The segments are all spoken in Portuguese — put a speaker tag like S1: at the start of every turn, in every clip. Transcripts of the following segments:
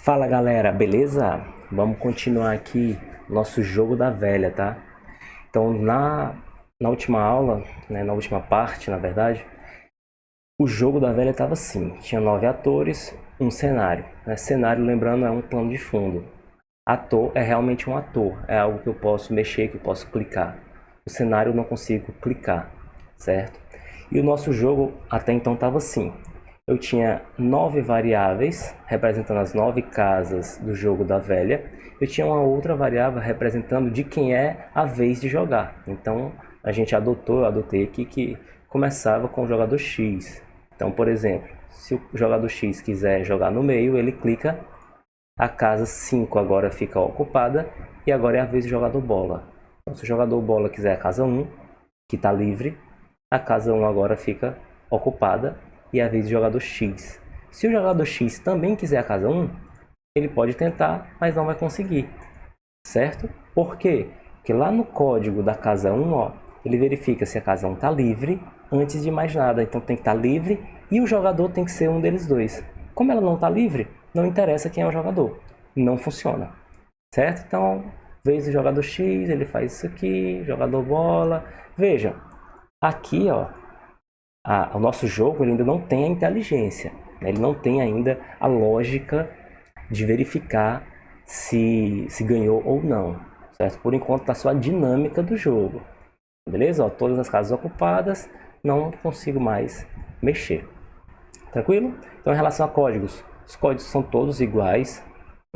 S1: Fala galera, beleza? Vamos continuar aqui nosso jogo da velha, tá? Então na última aula, na última parte, na verdade, o jogo da velha estava assim, tinha 9 atores, um cenário. Cenário, lembrando, é um plano de fundo. Ator é realmente um ator, é algo que eu posso mexer, que eu posso clicar. O cenário eu não consigo clicar, certo? E o nosso jogo até então estava assim. Eu tinha 9 variáveis representando as 9 casas do jogo da velha. Eu tinha uma outra variável representando de quem é a vez de jogar. Então a gente eu adotei aqui que começava com o jogador X. Então, por exemplo, se o jogador X quiser jogar no meio, ele clica, a casa 5 agora fica ocupada e agora é a vez do jogador bola. Então, se o jogador bola quiser a casa 1, que está livre, a casa 1 agora fica ocupada e é a vez do jogador X. Se o jogador X também quiser a casa 1, ele pode tentar, mas não vai conseguir, certo? Por quê? Porque lá no código da casa 1, ó, ele verifica se a casa 1 está livre antes de mais nada. Então tem que estar livre e o jogador tem que ser um deles dois. Como ela não está livre, não interessa quem é o jogador. Não funciona, certo? Então, vez do jogador X, ele faz isso aqui, jogador bola. Veja, aqui, ó, o nosso jogo ele ainda não tem a inteligência, né? Ele não tem ainda a lógica de verificar se ganhou ou não, certo? Por enquanto está só a dinâmica do jogo, beleza? Ó, todas as casas ocupadas, não consigo mais mexer, tranquilo? Então, em relação a códigos, os códigos são todos iguais,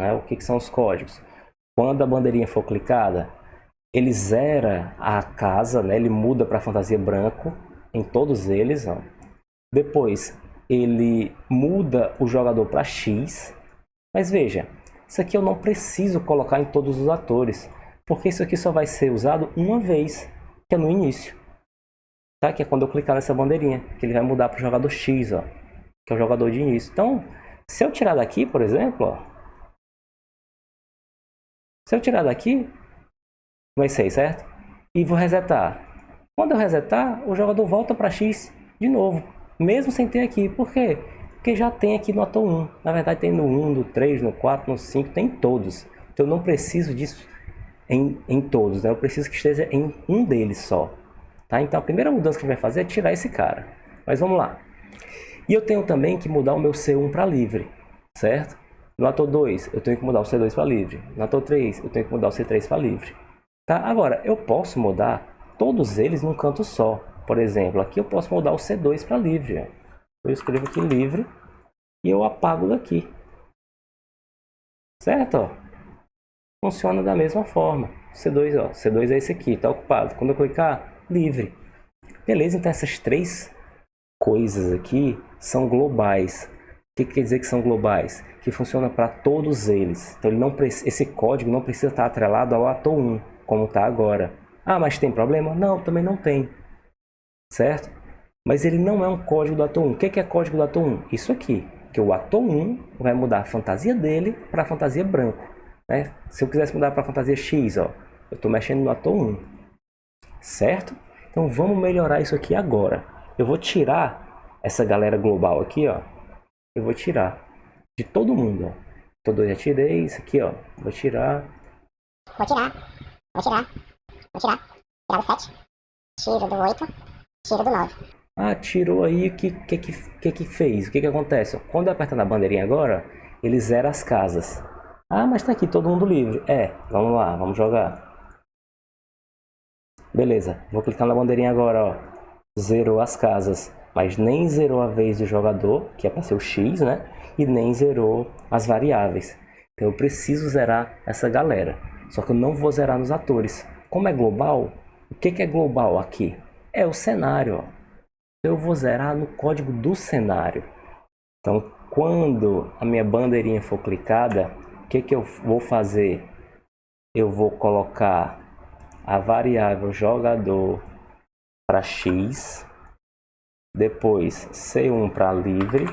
S1: né? O que são os códigos? Quando a bandeirinha for clicada, ele zera a casa, né? Ele muda para fantasia branco em todos eles, ó. Depois ele muda o jogador para X, mas veja, isso aqui eu não preciso colocar em todos os atores, porque isso aqui só vai ser usado uma vez, que é no início, tá? Que é quando eu clicar nessa bandeirinha, que ele vai mudar para o jogador X, ó, que é o jogador de início. Então, se eu tirar daqui, por exemplo, ó, se eu tirar daqui, vai ser, certo? E vou resetar. Quando eu resetar, o jogador volta para X de novo, mesmo sem ter aqui. Por quê? Porque já tem aqui no ator 1. Na verdade tem no 1, no 3, no 4, no 5, tem todos. Então eu não preciso disso em todos, né? Eu preciso que esteja em um deles só. Tá? Então a primeira mudança que a gente vai fazer é tirar esse cara. Mas vamos lá. E eu tenho também que mudar o meu C1 para livre, certo? No ator 2 eu tenho que mudar o C2 para livre. No ator 3 eu tenho que mudar o C3 para livre. Tá? Agora, eu posso mudar todos eles num canto só. Por exemplo, aqui eu posso mudar o C2 para livre. Ó. Eu escrevo aqui livre e eu apago daqui. Certo? Ó. Funciona da mesma forma. C2, ó, C2 é esse aqui, está ocupado. Quando eu clicar, livre. Beleza, então essas três coisas aqui são globais. O que quer dizer que são globais? Que funciona para todos eles. Então ele não esse código não precisa estar atrelado ao ator 1, como está agora. Ah, mas tem problema? Não, também não tem. Certo? Mas ele não é um código do ator 1. O que é código do ator 1? Isso aqui. Que o ator 1 vai mudar a fantasia dele para a fantasia branco. Né? Se eu quisesse mudar para a fantasia X, ó, eu estou mexendo no ator 1. Certo? Então vamos melhorar isso aqui agora. Eu vou tirar essa galera global aqui, ó. Eu vou tirar de todo mundo, ó. Todo já tirei isso aqui, ó. Vou tirar.
S2: Vou tirar. Tirar do 7. Tiro do 8. Tiro do 9.
S1: Ah, tirou aí, o que fez? O que acontece? Quando eu apertar na bandeirinha agora, ele zera as casas. Ah, mas tá aqui todo mundo livre. Vamos lá, vamos jogar. Beleza, vou clicar na bandeirinha agora, ó. Zerou as casas, mas nem zerou a vez do jogador, que é para ser o X, né? E nem zerou as variáveis. Então eu preciso zerar essa galera. Só que eu não vou zerar nos atores. Como é global, o que é global aqui? É o cenário, ó. Eu vou zerar no código do cenário. Então, quando a minha bandeirinha for clicada, o que eu vou fazer? Eu vou colocar a variável jogador para X, depois C1 para livre.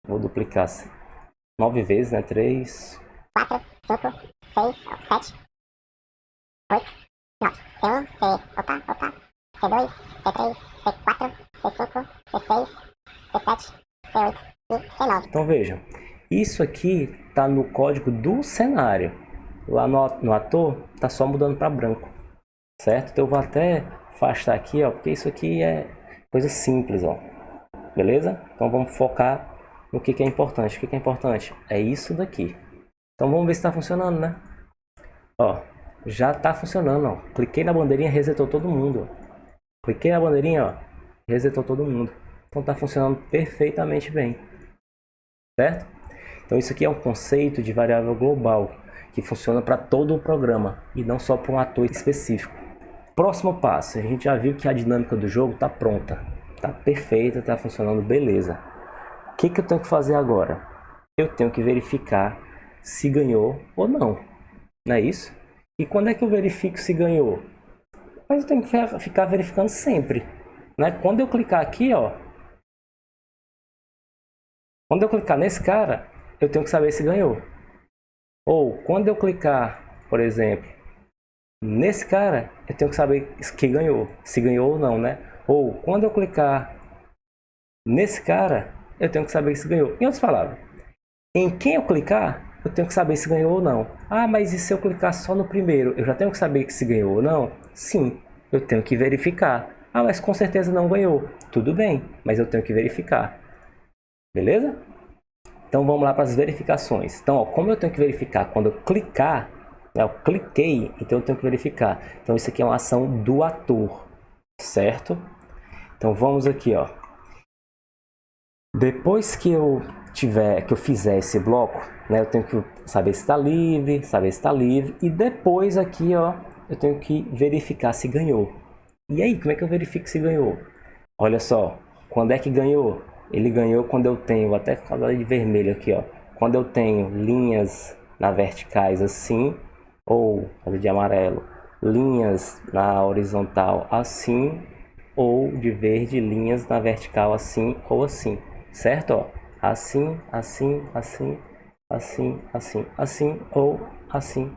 S1: Vou duplicar 9 vezes, né? 3,
S2: 4, 5, 6, 7, 8, 9. C1, C2, C3, C4, C5, C6, C7, C8. C9.
S1: Então vejam, isso aqui está no código do cenário. Lá no ator está só mudando para branco, certo? Então eu vou até afastar aqui, ó, porque isso aqui é coisa simples, ó. Beleza? Então vamos focar no que é importante. O que é importante? É isso daqui. Então vamos ver se está funcionando, né? Ó, já está funcionando, ó. Cliquei na bandeirinha, resetou todo mundo. Ó. Cliquei na bandeirinha, ó, resetou todo mundo. Então está funcionando perfeitamente bem. Certo? Então isso aqui é um conceito de variável global que funciona para todo o programa e não só para um ator específico. Próximo passo, a gente já viu que a dinâmica do jogo está pronta, está perfeita, está funcionando beleza. O que eu tenho que fazer agora? Eu tenho que verificar se ganhou ou não, não é isso? E quando é que eu verifico se ganhou? Mas eu tenho que ficar verificando sempre, né? Quando eu clicar aqui, ó, quando eu clicar nesse cara, eu tenho que saber se ganhou. Ou quando eu clicar, por exemplo, nesse cara, eu tenho que saber que ganhou, se ganhou ou não, né? Ou quando eu clicar nesse cara, eu tenho que saber se ganhou. Em outras palavras, em quem eu clicar, eu tenho que saber se ganhou ou não. Ah, mas e se eu clicar só no primeiro, eu já tenho que saber que se ganhou ou não? Sim, eu tenho que verificar. Ah, mas com certeza não ganhou. Tudo bem, mas eu tenho que verificar. Beleza? Então vamos lá para as verificações. Então, ó, como eu tenho que verificar quando eu clicar, né, eu cliquei, então eu tenho que verificar. Então isso aqui é uma ação do ator, certo? Então vamos aqui, ó. Depois que eu fizer esse bloco, né, eu tenho que saber se está livre, e depois aqui, ó, eu tenho que verificar se ganhou. E aí, como é que eu verifico se ganhou? Olha só, quando é que ganhou? Ele ganhou quando eu tenho, vou até falar de vermelho aqui, ó. Quando eu tenho linhas na verticais assim, ou fazer de amarelo, linhas na horizontal assim, ou de verde, linhas na vertical assim ou assim, certo? Ó, assim, assim, assim, assim, assim, assim, ou assim,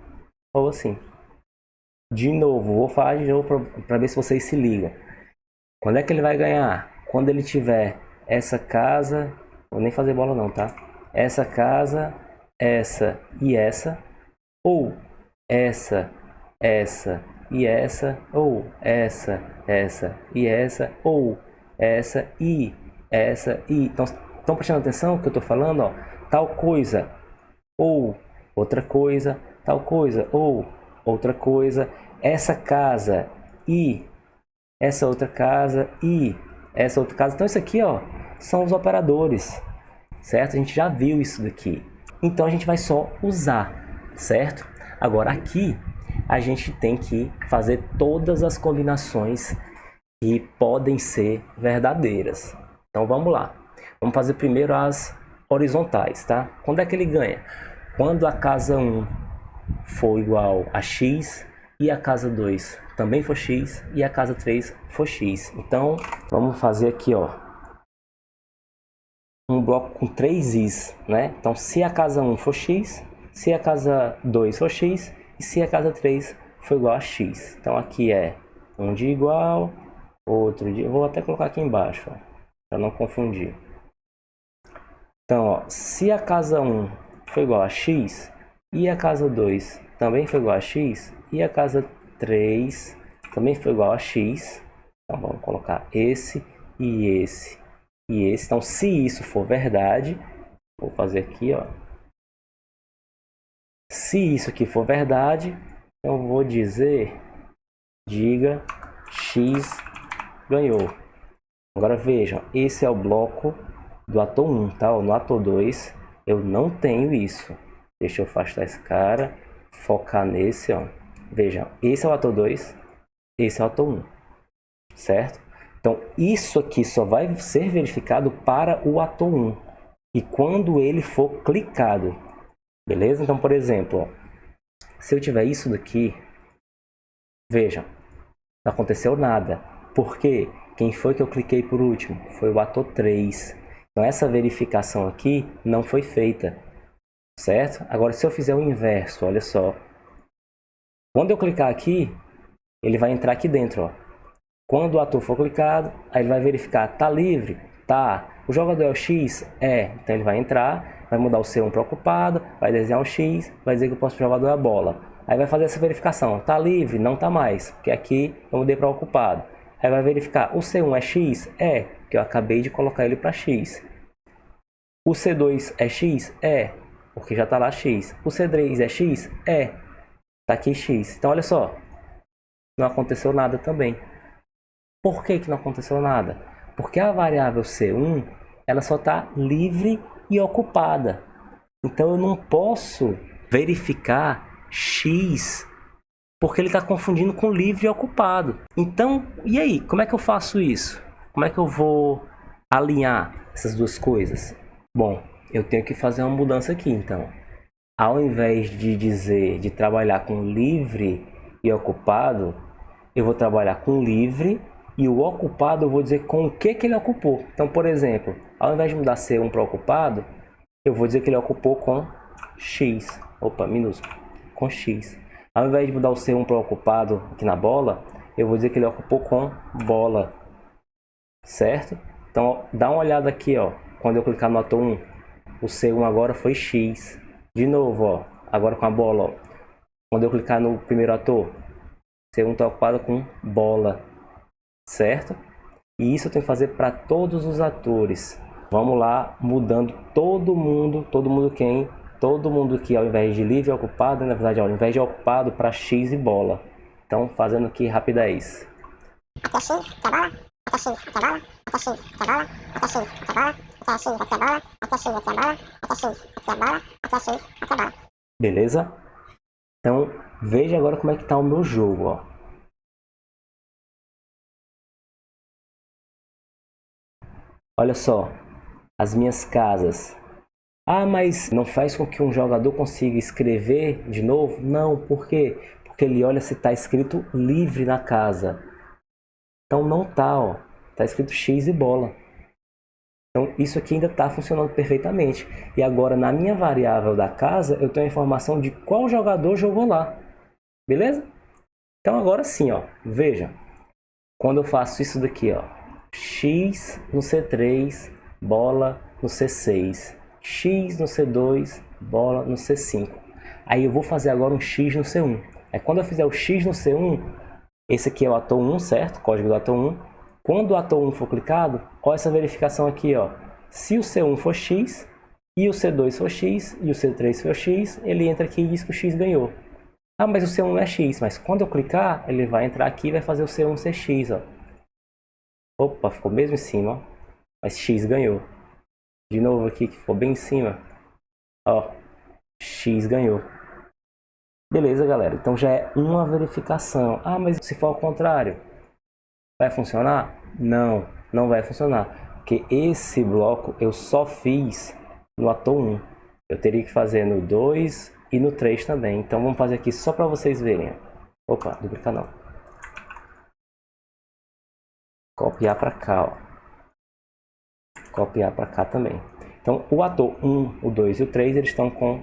S1: ou assim. De novo, vou falar de novo para ver se vocês se ligam. Quando é que ele vai ganhar? Quando ele tiver essa casa, vou nem fazer bola não, tá? Essa casa, essa e essa, ou essa e essa, ou essa e essa, ou essa e essa e... Então, estão prestando atenção no que eu estou falando? Ó? Tal coisa, ou outra coisa, tal coisa, ou outra coisa, essa casa e essa outra casa e essa outra casa. Então isso aqui, ó, são os operadores, certo? A gente já viu isso daqui. Então a gente vai só usar, certo? Agora aqui a gente tem que fazer todas as combinações que podem ser verdadeiras. Então vamos lá. Vamos fazer primeiro as horizontais, tá? Quando é que ele ganha? Quando a casa 1 for igual a x e a casa 2 também for x e a casa 3 for x. Então, vamos fazer aqui, ó, um bloco com 3 i's, né? Então, se a casa 1 for x, se a casa 2 for x e se a casa 3 for igual a x. Então, aqui é um de igual, outro de... Vou até colocar aqui embaixo, para não confundir. Então, ó, se a casa 1 for igual a x e a casa 2 também for igual a x e a casa 3 também foi igual a x. Então vamos colocar esse e esse e esse. Então se isso for verdade, vou fazer aqui, ó. Se isso aqui for verdade, eu vou dizer, diga x ganhou. Agora vejam, esse é o bloco do ator 1, tá? No ator 2 eu não tenho isso. Deixa eu afastar esse cara, focar nesse, ó. Vejam, esse é o ator 2, esse é o ator 1, certo? Então, isso aqui só vai ser verificado para o ator 1 e quando ele for clicado, beleza? Então, por exemplo, ó, se eu tiver isso daqui, vejam, não aconteceu nada. Por quê? Quem foi que eu cliquei por último? Foi o ator 3. Então, essa verificação aqui não foi feita, certo? Agora, se eu fizer o inverso, olha só. Quando eu clicar aqui, ele vai entrar aqui dentro, ó. Quando o ator for clicado, aí ele vai verificar, tá livre? Tá. O jogador é o X? É. Então ele vai entrar, vai mudar o C1 para ocupado, vai desenhar um X, vai dizer que o próximo jogador é a bola. Aí vai fazer essa verificação. Tá livre? Não tá mais, porque aqui eu mudei para ocupado. Aí vai verificar, o C1 é X? É, porque eu acabei de colocar ele para X. O C2 é X? É, porque já tá lá X. O C3 é X? É, tá aqui X. Então olha só, não aconteceu nada também. Por que que não aconteceu nada? Porque a variável C1, ela só está livre e ocupada. Então eu não posso verificar X, porque ele está confundindo com livre e ocupado. Então, e aí? Como é que eu faço isso? Como é que eu vou alinhar essas duas coisas? Bom, eu tenho que fazer uma mudança aqui, então. Ao invés de trabalhar com livre e ocupado, eu vou trabalhar com livre e o ocupado eu vou dizer com o que ele ocupou. Então, por exemplo, ao invés de mudar C1 para ocupado, eu vou dizer que ele ocupou com X. Opa, minúsculo. Com X. Ao invés de mudar o C1 para ocupado aqui na bola, eu vou dizer que ele ocupou com bola. Certo? Então, dá uma olhada aqui, ó. Quando eu clicar no ator 1, o C1 agora foi X. De novo, ó. Agora com a bola, ó. Quando eu clicar no primeiro ator, C1 está ocupado com bola. Certo? E isso eu tenho que fazer para todos os atores. Vamos lá, mudando todo mundo quem? Todo mundo que ao invés de livre e ocupado, na verdade, ao invés de ocupado para X e bola. Então, fazendo aqui rapidez.
S2: Aqui é X, aqui é bola. Aqui é X, aqui é bola. Aqui é X, aqui é bola. Aqui é X, aqui é bola. Aqui é X, aqui é bola. Aqui é X, aqui é bola. Aqui é X, aqui é bola. Aqui é X, aqui é bola.
S1: Beleza? Então, veja agora como é que está o meu jogo, ó. Olha só, as minhas casas. Ah, mas não faz com que um jogador consiga escrever de novo? Não, por quê? Porque ele olha se está escrito livre na casa. Então não tá, ó. Está escrito X e bola. Então isso aqui ainda está funcionando perfeitamente. E agora na minha variável da casa, eu tenho a informação de qual jogador jogou lá. Beleza? Então agora sim, ó. Veja. Quando eu faço isso daqui, ó. X no C3, bola no C6. X no C2, bola no C5. Aí eu vou fazer agora um X no C1. Aí quando eu fizer o X no C1, esse aqui é o ator 1, certo? Código do ator 1. Quando o ator 1 for clicado, olha essa verificação aqui, ó. Se o C1 for X, e o C2 for X, e o C3 for X, ele entra aqui e diz que o X ganhou. Ah, mas o C1 não é X. Mas quando eu clicar, ele vai entrar aqui e vai fazer o C1 ser X, ó. Opa, ficou mesmo em cima, ó. Mas X ganhou. De novo aqui, que ficou bem em cima. Ó, X ganhou. Beleza, galera. Então já é uma verificação. Ah, mas se for ao contrário, vai funcionar? Não, não vai funcionar. Porque esse bloco eu só fiz no ator 1. Eu teria que fazer no 2 e no 3 também. Então vamos fazer aqui só para vocês verem. Opa, duplicar não. Copiar para cá, ó. Copiar para cá também. Então, o ator 1, o 2 e o 3, eles estão com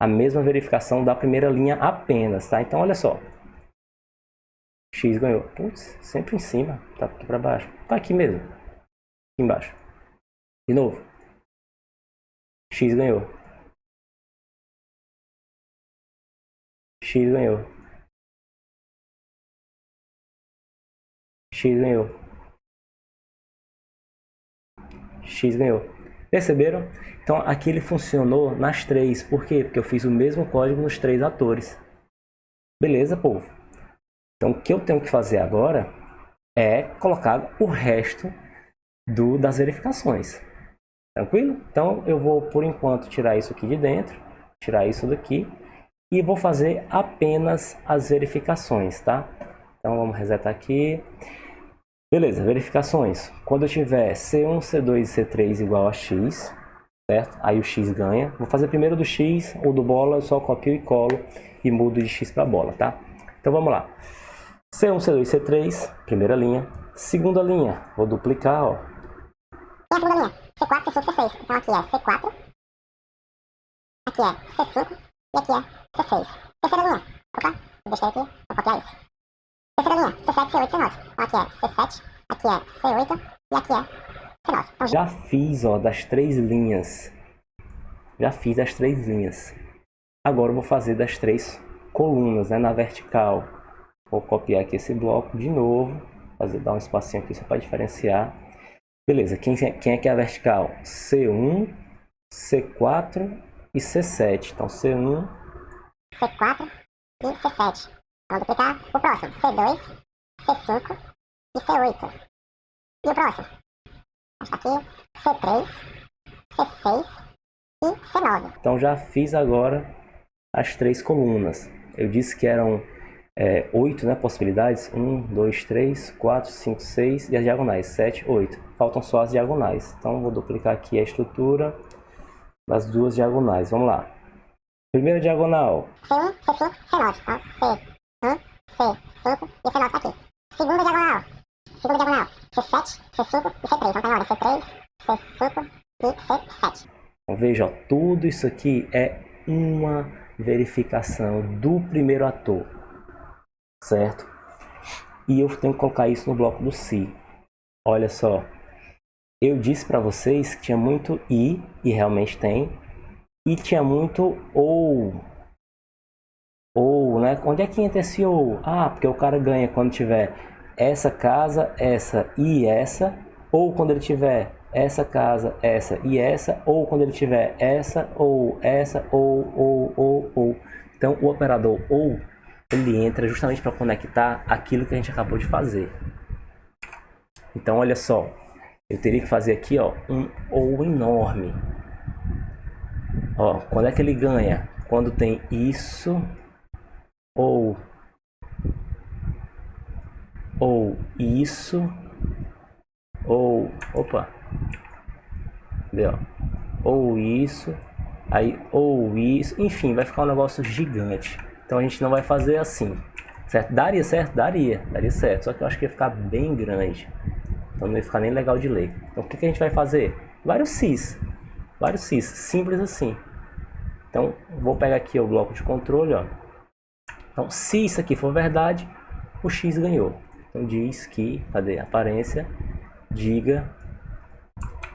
S1: a mesma verificação da primeira linha apenas, tá? Então, olha só. X ganhou. Putz, sempre em cima. Tá aqui para baixo. Tá aqui mesmo. Aqui embaixo. De novo. X ganhou. X ganhou. X ganhou. X ganhou. Perceberam? Então aqui ele funcionou nas três. Por quê? Porque eu fiz o mesmo código nos três atores. Beleza, povo? Então o que eu tenho que fazer agora é colocar o resto das verificações. Tranquilo? Então eu vou por enquanto tirar isso aqui de dentro. Tirar isso daqui. E vou fazer apenas as verificações, tá? Então vamos resetar aqui. Beleza, verificações. Quando eu tiver C1, C2 e C3 igual a X, certo? Aí o X ganha. Vou fazer primeiro do X ou do bola, eu só copio e colo e mudo de X para bola, tá? Então vamos lá. C1, C2 e C3, primeira linha. Segunda linha, vou duplicar, ó.
S2: E a segunda linha, C4, C5, C6. Então aqui é C4, aqui é C5 e aqui é C6. Terceira linha, opa, deixa eu aqui, vou copiar isso. Terceira linha, C7, C8, C9. Então aqui é C7, aqui é C8 e aqui é C9. Então,
S1: Já fiz, ó, das 3 linhas. Já fiz as 3 linhas. Agora eu vou fazer das 3 colunas, né, na vertical. Vou copiar aqui esse bloco de novo. Dar um espacinho aqui só para diferenciar. Beleza, quem é que é a vertical? C1, C4 e C7. Então C1,
S2: C4 e C7. Vamos duplicar o próximo. C2, C5 e C8. E o próximo? Está aqui. C3, C6 e C9.
S1: Então já fiz agora as 3 colunas. Eu disse que eram 8, né, possibilidades. 1, 2, 3, 4, 5, 6 e as diagonais. 7, 8. Faltam só as diagonais. Então vou duplicar aqui a estrutura das 2 diagonais. Vamos lá. Primeira diagonal.
S2: C1, C5, C9. Então C1, C5 e C9 está aqui. Segunda diagonal. C7, C5 e C3. Então tá na hora. C3, C5 e C7.
S1: Então veja, ó, tudo isso aqui é uma verificação do primeiro ator, certo? E eu tenho que colocar isso no bloco do Si. Olha só, eu disse para vocês que tinha muito I, e realmente tem, e tinha muito ou, né? Onde é que entra esse ou? Ah, porque o cara ganha quando tiver essa casa, essa e essa, ou quando ele tiver essa casa, essa e essa, ou quando ele tiver essa, ou essa, ou. Então o operador ou, ele entra justamente para conectar aquilo que a gente acabou de fazer. Então olha só, eu teria que fazer aqui, ó, um ou enorme. Ó, quando é que ele ganha? Quando tem isso, ou isso, ou, opa, entendeu? Ou isso, aí ou isso, enfim, vai ficar um negócio gigante. Então a gente não vai fazer assim, certo? Daria certo? Daria certo, só que eu acho que ia ficar bem grande, então não ia ficar nem legal de ler. Então o que a gente vai fazer? Vários cis, simples assim. Então vou pegar aqui o bloco de controle, ó. Então se isso aqui for verdade, o X ganhou. Então diz que, cadê a aparência? Diga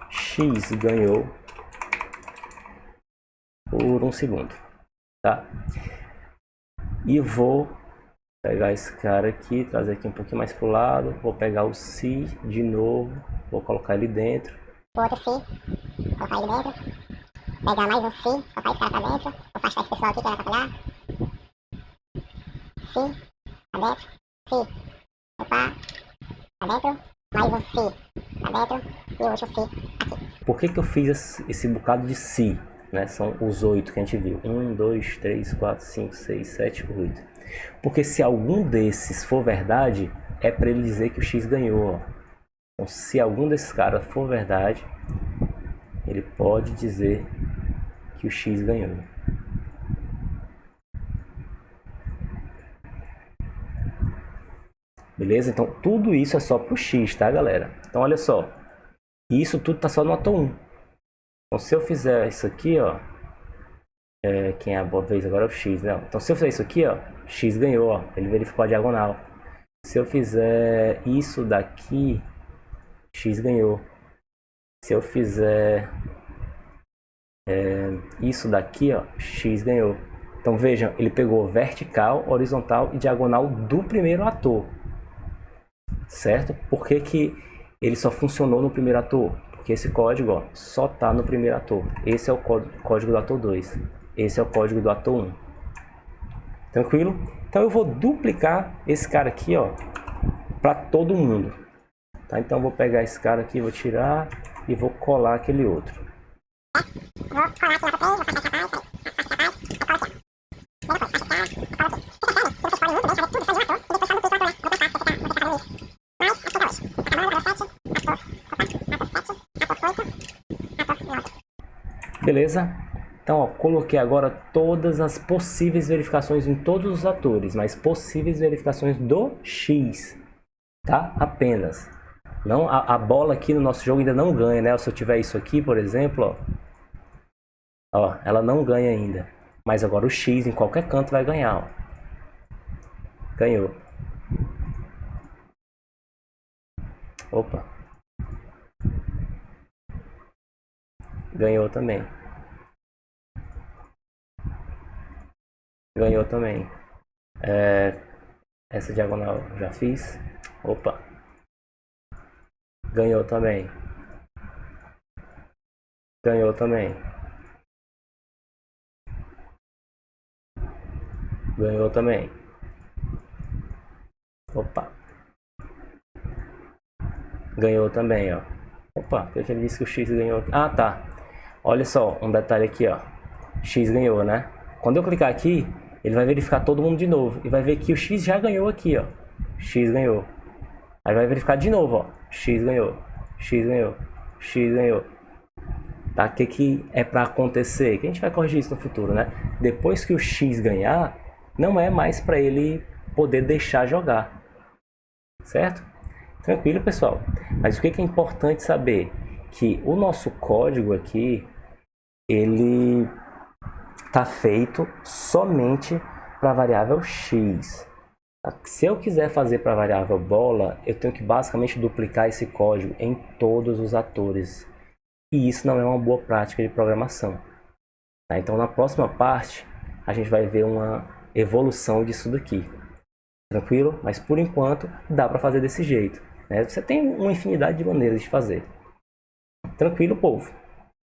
S1: X ganhou por 1 segundo, tá? E vou pegar esse cara aqui, trazer aqui um pouquinho mais pro lado, vou pegar o Si de novo, vou colocar ele dentro.
S2: O outro Si, colocar ele dentro. Pegar mais um Si, colocar esse cara pra dentro. Vou afastar esse pessoal aqui que vai atrapalhar. Si, pra dentro. Si, opa, pra dentro. Mais um Si, pra dentro. E o último Si aqui.
S1: Por que eu fiz esse bocado de Si? Né? São os 8 que a gente viu. 1, 2, 3, 4, 5, 6, 7, 8. Porque se algum desses for verdade, é para ele dizer que o X ganhou. Ó. Então, se algum desses caras for verdade, ele pode dizer que o X ganhou. Beleza? Então, tudo isso é só para o X, tá, galera? Então, olha só. Isso tudo tá só no ato 1. Então, se eu fizer isso aqui, ó. Quem é a boa vez agora é o X, né? Então, se eu fizer isso aqui, ó. X ganhou, ó. Ele verificou a diagonal. Se eu fizer isso daqui, X ganhou. Se eu fizer isso daqui, ó, X ganhou. Então vejam, ele pegou vertical, horizontal e diagonal do primeiro ator, certo? Por que ele só funcionou no primeiro ator? Porque esse código, ó, só tá no primeiro ator. Esse é o código do ator 2. Esse é o código do ator 1. Tranquilo? Então eu vou duplicar esse cara aqui, ó, para todo mundo. Tá? Então eu vou pegar esse cara aqui, vou tirar e vou colar aquele outro. Beleza? Então, ó, coloquei agora todas as possíveis verificações em todos os atores, mas possíveis verificações do X, tá? Apenas. Não, a bola aqui no nosso jogo ainda não ganha, né? Se eu tiver isso aqui, por exemplo, ó, ela não ganha ainda. Mas agora o X em qualquer canto vai ganhar, ó. Ganhou. Opa. Ganhou também. Ganhou também. Essa diagonal já fiz. Opa. Ganhou também. Ganhou também. Ganhou também. Opa. Ganhou também, ó. Opa, porque ele disse que o X ganhou. Ah, tá. Olha só, um detalhe aqui, ó. X ganhou, né? Quando eu clicar aqui, ele vai verificar todo mundo de novo. E vai ver que o X já ganhou aqui, ó. X ganhou. Aí vai verificar de novo, ó. X ganhou. X ganhou. X ganhou. Tá? O que é para acontecer? Que a gente vai corrigir isso no futuro, né? Depois que o X ganhar, não é mais para ele poder deixar jogar. Certo? Tranquilo, pessoal. Mas o que é importante saber? Que o nosso código aqui, ele está feito somente para a variável x. Se eu quiser fazer para a variável bola, eu tenho que basicamente duplicar esse código em todos os atores. E isso não é uma boa prática de programação. Tá? Então, na próxima parte, a gente vai ver uma evolução disso daqui. Tranquilo? Mas por enquanto, dá para fazer desse jeito. Né? Você tem uma infinidade de maneiras de fazer. Tranquilo, povo?